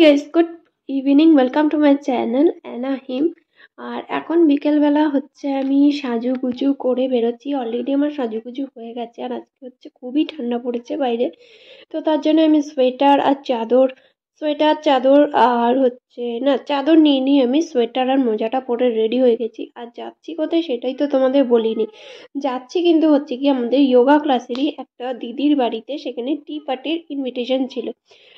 Guys, good evening, welcome to my channel Anaheim. আর এখন বিকেলবেলা হচ্ছে আমি সাজুগুজু করে বেরোচ্ছি। অলরেডি আমার সাজুগুজু হয়ে গেছে। আর আজকে হচ্ছে খুবই ঠান্ডা পড়েছে বাইরে, তো তার জন্য আমি সোয়েটার চাদর আর হচ্ছে না, চাদর নিয়ে আমি সোয়েটার আর মোজাটা পরে রেডি হয়ে গেছি। আর যাচ্ছি কোথায় সেটাই তো তোমাদের বলিনি। যাচ্ছি কিন্তু হচ্ছে কি আমাদের যোগা ক্লাসেরই একটা দিদির বাড়িতে, সেখানে টি পার্টির ইনভিটেশন ছিল।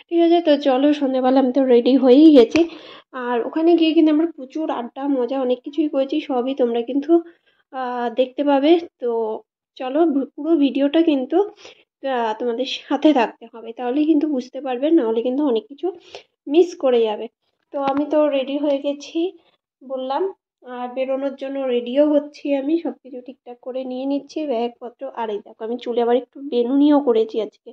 ঠিক আছে, তো চলো, সন্ধ্যেবেলা আমি তো রেডি হয়েই গেছি। আর ওখানে গিয়ে কিন্তু আমরা প্রচুর আড্ডা মজা অনেক কিছুই করেছি, সবই তোমরা কিন্তু দেখতে পাবে। তো চলো, পুরো ভিডিওটা কিন্তু তোমাদের সাথে থাকতে হবে, তাহলে কিন্তু বুঝতে পারবে, নাহলে কিন্তু অনেক কিছু মিস করে যাবে। তো আমি তো রেডি হয়ে গেছি বললাম, আর বেরোনোর জন্য রেডিও হচ্ছি। আমি সব কিছু ঠিকঠাক করে নিয়ে নিচ্ছি, ব্যাগপত্র। আর এই দেখো, আমি চুলে আবার একটু বেনুনিও করেছি আজকে,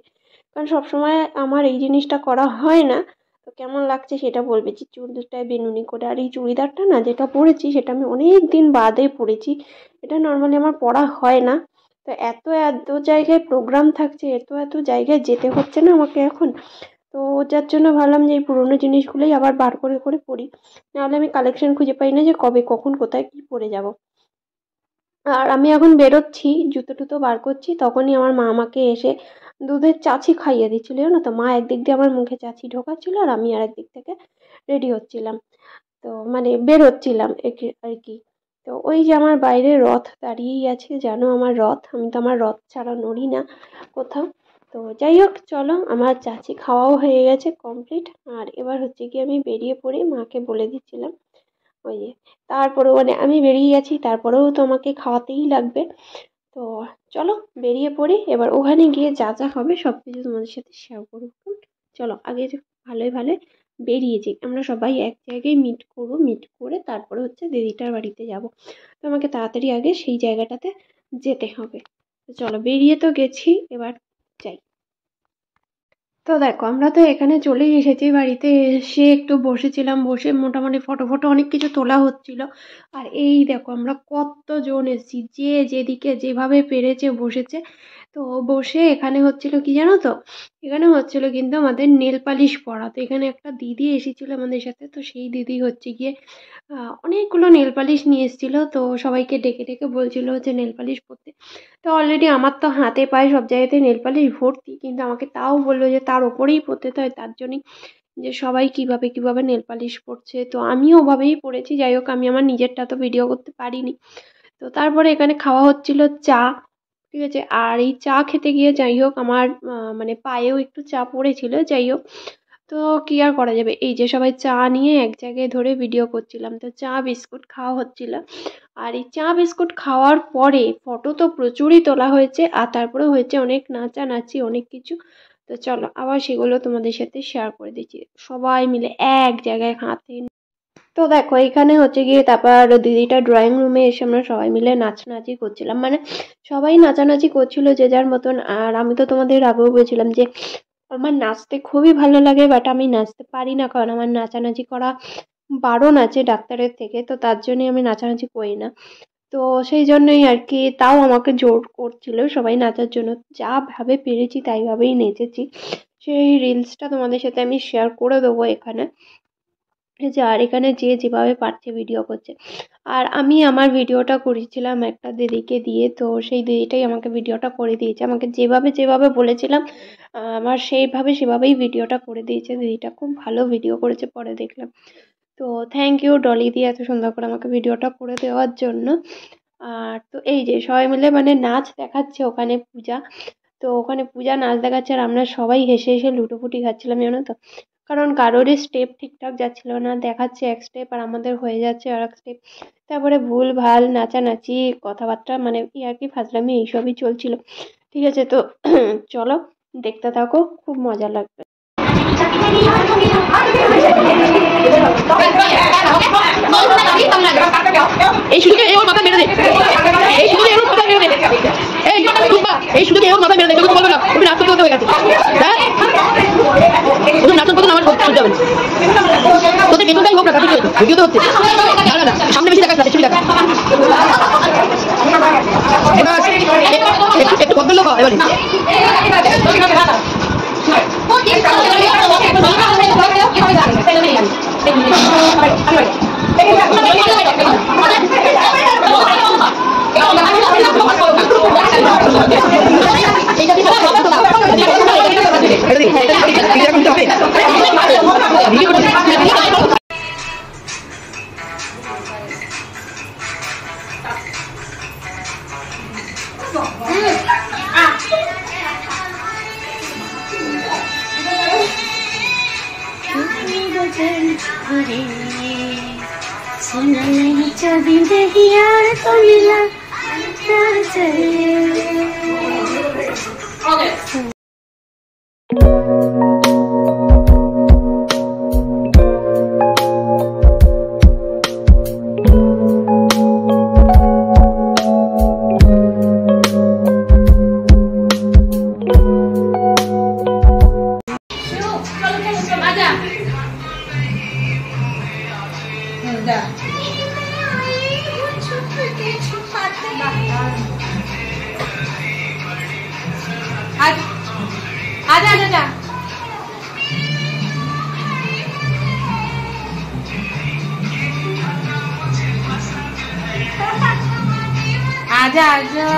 কারণ সবসময় আমার এই জিনিসটা করা হয় না। তো কেমন লাগছে সেটা বলবে, যে চুলটায় বেনুনি করে। আর এই চুড়িদারটা না যেটা পরেছি, সেটা আমি অনেক দিন বাদে পরেছি। এটা নর্মালি আমার পরা হয় না। তো এত এত জায়গায় প্রোগ্রাম থাকছে, এত জায়গায় যেতে হচ্ছে না আমাকে এখন। তো যার জন্য ভাবলাম যে এই পুরোনো জিনিসগুলোই আবার বার করে করে পরি, নাহলে আমি কালেকশন খুঁজে পাই না যে কবে কখন কোথায় কি পরে যাব। আর আমি এখন বেরোচ্ছি, জুতো টুতো বার করছি, তখনই আমার মা আমাকে এসে দুধের চাছি খাইয়ে দিচ্ছিল। জানো তো, মা একদিক দিয়ে আমার মুখে চাছি ঢোকাচ্ছিল, আর আমি আর একদিক থেকে রেডি হচ্ছিলাম, তো মানে বেরোচ্ছিলাম আর কি। তো ওই যে আমার বাইরে রথ দাঁড়িয়েই আছে, জানো আমার রথ, আমি তো আমার রথ ছাড়া নড়ি না কোথাও। তো যাই হোক, চলো, আমার চাচি খাওয়াও হয়ে গেছে কমপ্লিট। আর এবার হচ্ছে কি আমি বেরিয়ে পড়ি, মাকে বলে দিচ্ছিলাম ওই যে। তারপরেও মানে আমি বেরিয়ে গেছি, তারপরেও তো আমাকে খাওয়াতেই লাগবে। তো চলো বেরিয়ে পড়ি, এবার ওখানে গিয়ে যা যা হবে সব কিছু তোমাদের সাথে শেয়ার করবো। চলো আগে ভালোই ভালো বেরিয়েছি, আমরা সবাই এক জায়গায় মিট করবো, মিট করে তারপরে হচ্ছে দিদিটার বাড়িতে যাব। তো আমাকে তাড়াতাড়ি আগে সেই জায়গাটাতে যেতে হবে। তো চলো, বেরিয়ে তো গেছি, এবার যাই। তো দেখো, আমরা তো এখানে চলেই এসেছি। বাড়িতে এসে একটু বসেছিলাম, বসে মোটামুটি ফটো ফটো অনেক কিছু তোলা হচ্ছিল। আর এই দেখো, আমরা কতজন এসেছি, যে যেদিকে যেভাবে পেরেছে বসেছে। তো বসে এখানে হচ্ছিল কি জানো তো, এখানে হচ্ছিল কিন্তু আমাদের নেল পালিশ পরা। তো এখানে একটা দিদি এসেছিল আমাদের সাথে, তো সেই দিদি হচ্ছে গিয়ে অনেকগুলো নেল পালিশ নিয়ে এসেছিল। তো সবাইকে ডেকে ডেকে বলছিল হচ্ছে নেল পালিশ পরতে। তো অলরেডি আমার তো হাতে পায়ে সব জায়গাতে নেল পালিশ ভর্তি, কিন্তু আমাকে তাও বললো যে তার ওপরেই পরতে হয়, তার জন্যই যে সবাই কিভাবে কিভাবে নেল পালিশ পরছে, তো আমিও ওভাবেই পরেছি। যাই হোক, আমি আমার নিজেরটা তো ভিডিও করতে পারিনি। তো তারপরে এখানে খাওয়া হচ্ছিল চা, ঠিক আছে। আর এই চা খেতে গিয়ে যাই হোক আমার মানে পায়েও একটু চা পড়েছিল। যাই হোক, তো কি আর করা যাবে, এই যে সবাই চা নিয়ে এক জায়গায় ধরে ভিডিও করছিলাম, তো চা বিস্কুট খাওয়া হচ্ছিল। আর এই চা বিস্কুট খাওয়ার পরে ফটো তো প্রচুরই তোলা হয়েছে, আর তারপরে হয়েছে অনেক নাচানাচি, অনেক কিছু। তো চলো আবার সেগুলো তোমাদের সাথে শেয়ার করে দিচ্ছি, সবাই মিলে এক জায়গায় হাতে। তো দেখো, এখানে হচ্ছে গিয়ে তারপর দিদিটা ড্রয়িং রুমে এসে আমরা সবাই মিলে নাচানাচি করছিলাম, মানে সবাই নাচানাচি করছিল যে যার মতন। আর আমি তো তোমাদের আগেও বলছিলাম যে আমার নাচতে খুবই ভালো লাগে, বাট আমি নাচতে পারি না, কারণ আমার নাচানাচি করা বারণ আছে ডাক্তারের থেকে। তো তার জন্যই আমি নাচানাচি করি না। তো সেই জন্যই আর কি, তাও আমাকে জোর করছিল সবাই নাচার জন্য। যা ভাবে পেরেছি তাই ভাবেই নেচেছি। সেই রিলসটা তোমাদের সাথে আমি শেয়ার করে দেবো এখানে, যে আর এখানে যে যেভাবে পারছে ভিডিও করছে। আর আমি আমার ভিডিওটা করেছিলাম একটা দিদিকে দিয়ে, তো সেই দিদিটাই আমাকে ভিডিওটা করে দিয়েছে, আমাকে যেভাবে যেভাবে বলেছিলাম আমার সেভাবেই ভিডিওটা করে দিয়েছে। দিদিটা খুব ভালো ভিডিও করেছে পরে দেখলাম। তো থ্যাংক ইউ ডলি দিয়ে এত সুন্দর করে আমাকে ভিডিওটা করে দেওয়ার জন্য। আর তো এই যে সবাই মিলে মানে নাচ দেখাচ্ছে ওখানে পূজা, তো ওখানে পূজা নাচ দেখাচ্ছে, আর আমরা সবাই হেসে হেসে লুটোপুটি খাচ্ছিলাম, জানো তো। কারণ কারোরই স্টেপ ঠিকঠাক যাচ্ছিল না, দেখাচ্ছে এক স্টেপ আর আমাদের হয়ে যাচ্ছে আর এক স্টেপ। তারপরে ভুল ভাল নাচানাচি, কথাবার্তা, মানে ইয়ার্কি ফাজলামি এইসবই চলছিল। ঠিক আছে, তো চলো দেখতে থাকো, খুব মজা লাগবে। এই শুধু এই ওর মাথা মেরে দে, এই শুধু এই ওর মাথা মেরে দে, এই শুধু এই ওর মাথা মেরে দে, তুমি বলবে না তুমি নাচ করতে হয়ে গেছে। হ্যাঁ, ওদের নাচন করতে আমার সহ্য হবে না, তোদের পেছনটাই হোক না, কাটি ভিডিও তো হচ্ছে না, সামনে বেশি দেখাস না, পেছনে দেখা। একটু ভদ্রলোক এবারে सोना नहीं चांदी नहीं यार तो मिला प्यार चाहिए। आजा आजा आजा आजा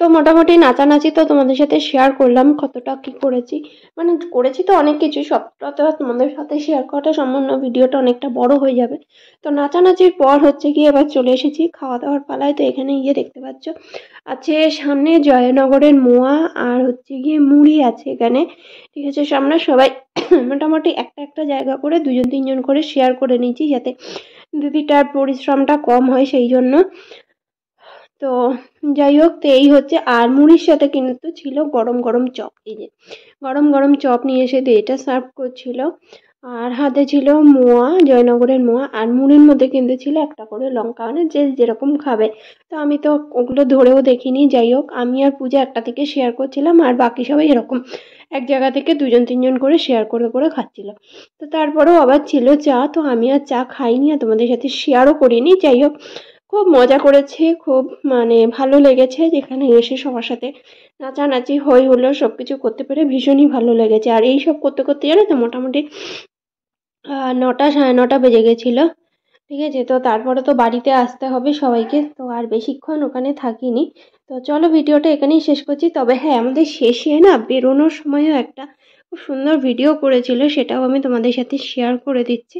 তো মোটামুটি নাচানাচি তো তোমাদের সাথে শেয়ার করলাম কতটা কি করেছি, মানে করেছি তো অনেক কিছু, সবটা তো তোমাদের সাথে শেয়ার করাটা সম্পূর্ণ ভিডিওটা অনেকটা বড় হয়ে যাবে। তো নাচানাচির পর হচ্ছে গিয়ে এবার চলে এসেছি খাওয়া দাওয়ার পালায়। তো এখানে গিয়ে দেখতে পাচ্ছ আছে সামনে জয়নগরের মোয়া আর হচ্ছে গিয়ে মুড়ি আছে এখানে, ঠিক আছে। সামনে সবাই মোটামুটি একটা একটা জায়গা করে 2-3 জন করে শেয়ার করে নিয়েছি যাতে দিদিটার পরিশ্রমটা কম হয় সেই জন্য। তো যাই হোক, তো এই হচ্ছে। আর মুড়ির সাথে কিন্তু ছিল গরম গরম চপ, এই যে গরম গরম চপ নিয়ে এসে এটা সার্ভ করছিল। আর হাতে ছিল মোয়া, জয়নগরের মোয়া, আর মুড়ির মধ্যে কিন্তু ছিল একটা করে লঙ্কা, মানে যে যেরকম খাবে। তো আমি তো ওগুলো ধরেও দেখিনি। যাই হোক, আমি আর পূজা একটা থেকে শেয়ার করছিলাম আর বাকি সবাই এরকম এক জায়গা থেকে 2-3 জন করে শেয়ার করে করে খাচ্ছিল। তো তারপরেও আবার ছিল চা, তো আমি আর চা খাইনি আর তোমাদের সাথে শেয়ারও করিনি। যাই হোক, খুব মজা করেছে, খুব মানে ভালো লেগেছে যেখানে এসে সবার সাথে নাচানাচি হই হলো সব কিছু করতে পেরে ভীষণই ভালো লেগেছে। আর এই সব করতে করতে জানো তো মোটামুটি 9টা 9:30 বেজে গেছিলো, ঠিক আছে। তো তারপরে তো বাড়িতে আসতে হবে সবাইকে, তো আর বেশিক্ষণ ওখানে থাকিনি। তো চলো ভিডিওটা এখানেই শেষ করছি। তবে হ্যাঁ, আমাদের শেষে না বেরোনোর সময়ও একটা খুব সুন্দর ভিডিও করেছিল, সেটাও আমি তোমাদের সাথে শেয়ার করে দিচ্ছি,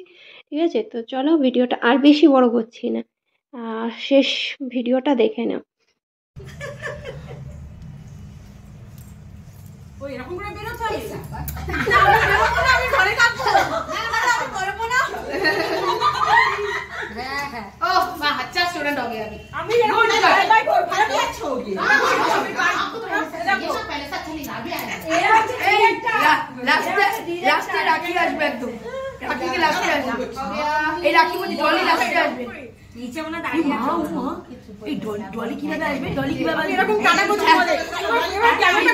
ঠিক আছে। তো চলো ভিডিওটা আর বেশি বড় করছি না, শেষ ভিডিওটা দেখে নাও। ওই এরকম করে বেরোতে হবে না, আমি বেরোবো না, আমি ঘরে থাকবো না, আমি করবো না। হ্যাঁ হ্যাঁ, ও মা अच्छा स्टूडेंट हो गया अभी। আমি এরকম ভাই ভাড়া দিয়েছো কি आपको तो ये सब पहले से अच्छा नहीं अभी आया এই একটা লাস্টে রাখি আসবে একদম, রাখি के লাস্টে আসবে, এই রাখি মধ্যে ডলি লাস্টে আসবে, নিচে মনে দাঁড়িয়ে আছে। এই ডলি কিভাবে আসবে, ডলি কিভাবে এরকম কাটা করছে বলে এবার ক্যামেরাটা